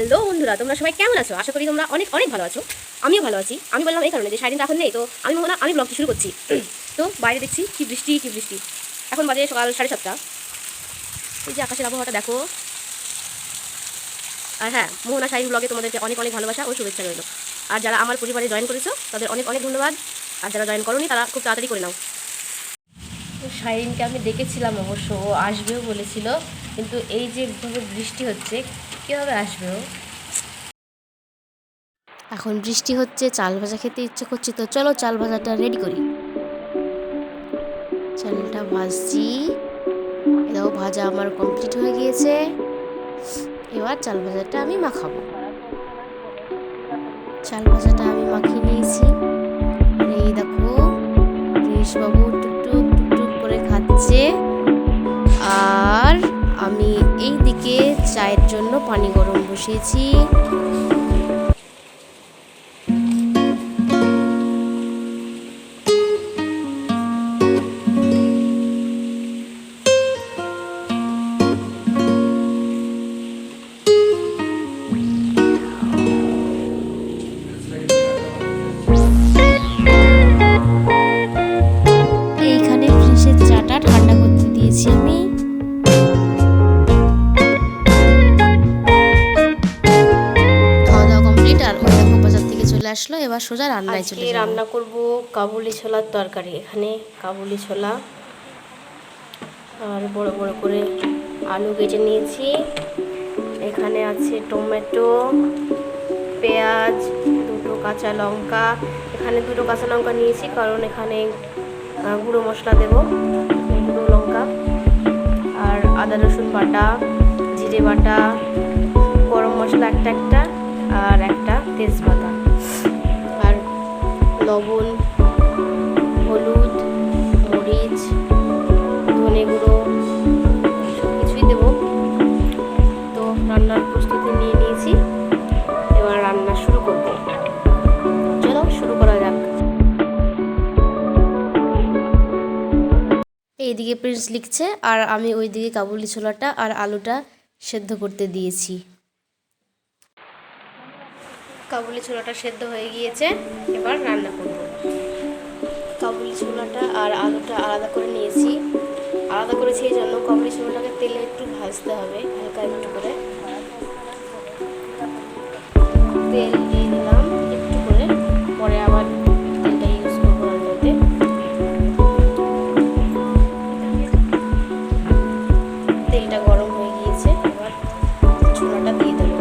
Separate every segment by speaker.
Speaker 1: Hello বন্ধুরা, তোমরা সবাই কেমন আছো? আশা করি তোমরা অনেক অনেক ভালো আছো। আমিও ভালো আছি। আমি বললাম এই কারণে যে সারাদিন এখন নেই, তো আমি ব্লগটি শুরু করছি। তো বাইরে দেখছি কি বৃষ্টি কি বৃষ্টি। এখন বাজে সকাল 7:30। এই যে আকাশের আবহাওয়াটা দেখো। আর হ্যাঁ, মোহনা শাহিন ব্লগে তোমাদেরকে অনেক অনেক ভালোবাসা ও শুভেচ্ছা রইল। আর যারা আমার পরিবারে জয়েন করেছো তাদের অনেক অনেক ধন্যবাদ। আর যারা জয়েন করোনি তারা খুব তাড়াতাড়ি করে নাও। শাহিনকে আমি ডেকেছিলাম, অবশ্য ও আসবেও বলেছিল, কিন্তু এই যে বৃষ্টি হচ্ছে কীভাবে আসবে ও? এখন বৃষ্টি হচ্ছে, চাল ভাজা খেতে ইচ্ছে করছে, তো চলো চাল ভাজাটা রেডি করি। চালটা ভাজছি, এটাও ভাজা আমার কমপ্লিট হয়ে গিয়েছে। এবার চাল ভাজাটা আমি মাখাবো। চাল ভাজাটা আমি মাখিয়ে নিয়েছি। আর এই দেখো বাবু টুকটুক টুকটুক করে খাচ্ছে। আর আমি এই দিকে চায়ের জন্য পানি গরম বসিয়েছি। এইখানে ফ্রিজের চাটা ঠান্ডা করতে দিয়েছি আমি। খাওয়া দাওয়া কমপ্লিট। আর ওই দেখো বাজার থেকে চলে আসলো, এবার সোজা রান্নায় চলে যাবো। রান্না করব কাবুলি ছোলার তরকারি। এখানে কাবুলি ছোলা আর বড় বড় করে আলু কেটে নিয়েছি। এখানে আছে টমেটো, পেঁয়াজ, দুটো কাঁচা লঙ্কা। এখানে দুটো কাঁচা লঙ্কা নিয়েছি কারণ এখানে গুঁড়ো মশলা দেবো, গুঁড়ো লঙ্কা। আর আদা রসুন বাটা, জিরে বাটা, গরম মশলা একটা একটা, আর একটা তেজপাতা, আর লবণ, হলুদ, মরিচ, ধনে গুঁড়ো, সব কিছুই দেবো। তো রান্নার প্রস্তুতি নিয়ে নিয়েছি, এবার রান্না শুরু করব। চলো শুরু করা যাক। এইদিকে প্রিন্স লিখছে আর আমি ওইদিকে কাবুলি ছোলাটা আর আলুটা সেদ্ধ করতে দিয়েছি। কাবুলি ছোলাটা সেদ্ধ হয়ে গিয়েছে, এবার রান্না করব। কাবুলি ছোলাটা আর আলুটা আলাদা করে নিয়েছি। আলাদা করেছি এই জন্য কাবুলি ছোলাটাকে তেলে একটু ভাজতে হবে, হালকা একটু করে। তেল দিয়ে দিলাম একটু করে, পরে আবার তেলটা ইউজ করবো রান্নাতে। তেলটা গরম হয়ে গিয়েছে, এবার ছোলাটা দিয়ে দেবো।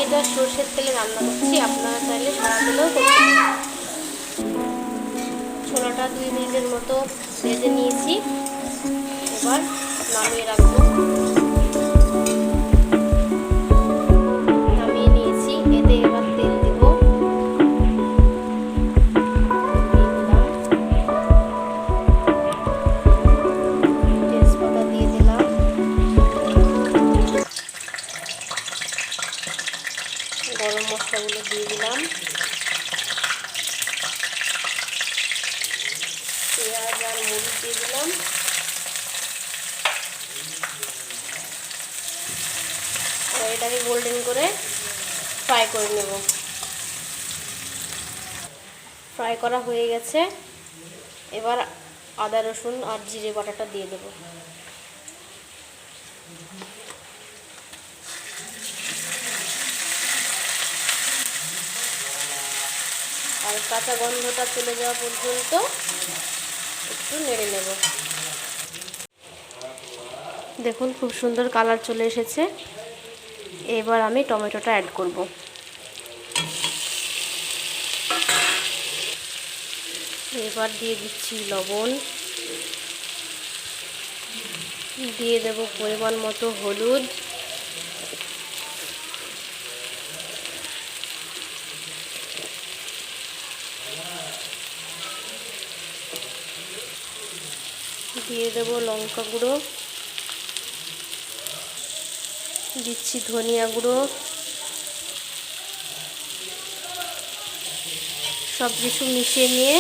Speaker 1: এটা সরষের তেলে রান্না করছি, আপনারা চাইলে সাদা তেলেও করতে পারেন। ছোলাটা 2 মিনিটের মতো ভেজে নিয়েছি, এবার নামিয়ে রাখবো। নামিয়ে নিয়েছি, এতে এবার তেল দেব। তেজপাতা দিয়ে দিলাম, গরম মশলাগুলো দিয়ে দিলাম, পেঁয়াজ আর মরিচ দিয়ে দিলাম। আর এটাকে গোল্ডেন করে ফ্রাই করে নেব। ফ্রাই করা হয়ে গেছে, এবার আদা রসুন আর জিরে বাটাটা দিয়ে দেব। আর কাঁচা গন্ধটা চলে যাওয়া পর্যন্ত একটু নেড়ে নেব। দেখুন খুব সুন্দর কালার চলে এসেছে। এবার আমি টমেটোটা অ্যাড করব। এবার দিয়ে দিচ্ছি লবণ, দিয়ে দেব পরিমাণ মতো হলুদ, দিয়ে দেবো লঙ্কা গুঁড়ো, দিচ্ছি ধনিয়া গুঁড়ো, সব কিছু মিশিয়ে নিয়ে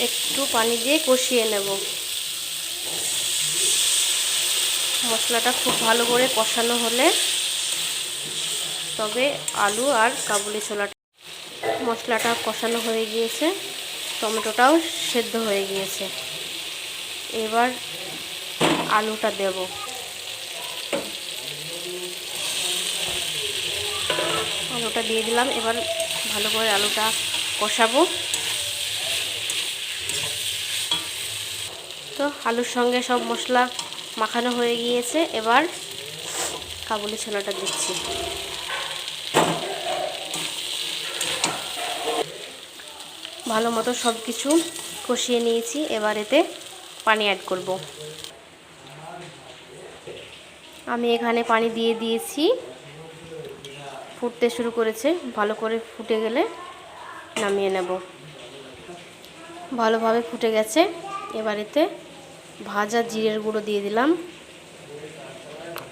Speaker 1: একটু পানি দিয়ে কষিয়ে নেব। মশলাটা খুব ভালো করে কষানো হলে তবে আলু আর কাবুলি ছোলাটা, মশলাটা কষানো হয়ে গিয়েছে, টমেটোটাও সেদ্ধ হয়ে গিয়েছে। এবার আলুটা দেব। আলুটা দিয়ে দিলাম। এবার ভালো করে আলুটা কষাবো। তো আলুর সঙ্গে সব মশলা মাখানো হয়ে গিয়েছে। এবার কাবুলি ছোলাটা দিচ্ছি। ভালো মতো সব কিছু কষিয়ে নিয়েছি। এবার এতে পানি অ্যাড করব। আমি এখানে পানি দিয়ে দিয়েছি, ফুটতে শুরু করেছে। ভালো করে ফুটে গেলে নামিয়ে নেব। ভালোভাবে ফুটে গেছে। এবার এতে ভাজা জিরের গুঁড়ো দিয়ে দিলাম।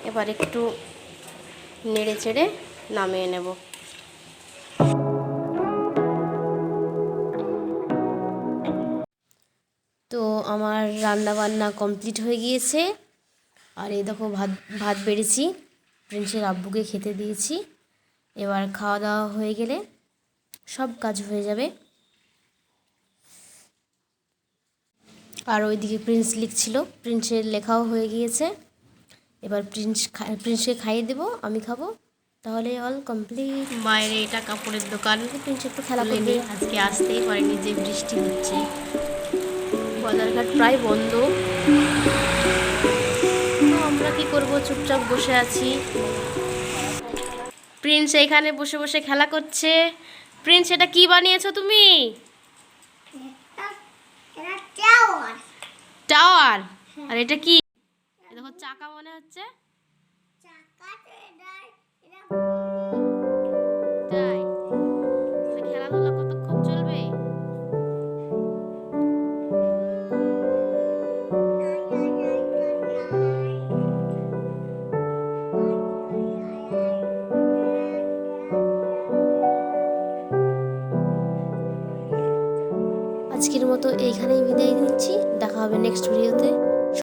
Speaker 1: এবার একটু নেড়ে চেড়ে নামিয়ে নেব। তো আমার রান্না বান্না কমপ্লিট হয়ে গিয়েছে। আর এই দেখো ভাত ভাত বেড়েছি, প্রিন্সের আব্বুকে খেতে দিয়েছি। এবার খাওয়া দাওয়া হয়ে গেলে সব কাজ হয়ে যাবে। আর ওইদিকে প্রিন্স লিখছিল, প্রিন্সের লেখাও হয়ে গিয়েছে। এবার প্রিন্সকে খাইয়ে দেবো, আমি খাবো, তাহলে অল কমপ্লিট। বাইরে এটা কাপড়ের দোকান, প্রিন্স একটু খেলা করবে। আজকে আসতেই পারেনি, যে বৃষ্টি হচ্ছে। বাজারঘাট প্রায় বন্ধ। তো আমরা কি করব, চুপচাপ বসে আছি। প্রিন্স এখানে বসে বসে খেলা করছে। প্রিন্স, এটা কি বানিয়েছো তুমি? টাওয়ার। আর এটা কি? দেখো চাকা মনে হচ্ছে। তাই? খেলাধুলা কতক্ষণ চলবে? আজকের মতো এইখানেই বিদায় নিচ্ছি। দেখা হবে নেক্সট ভিডিওতে।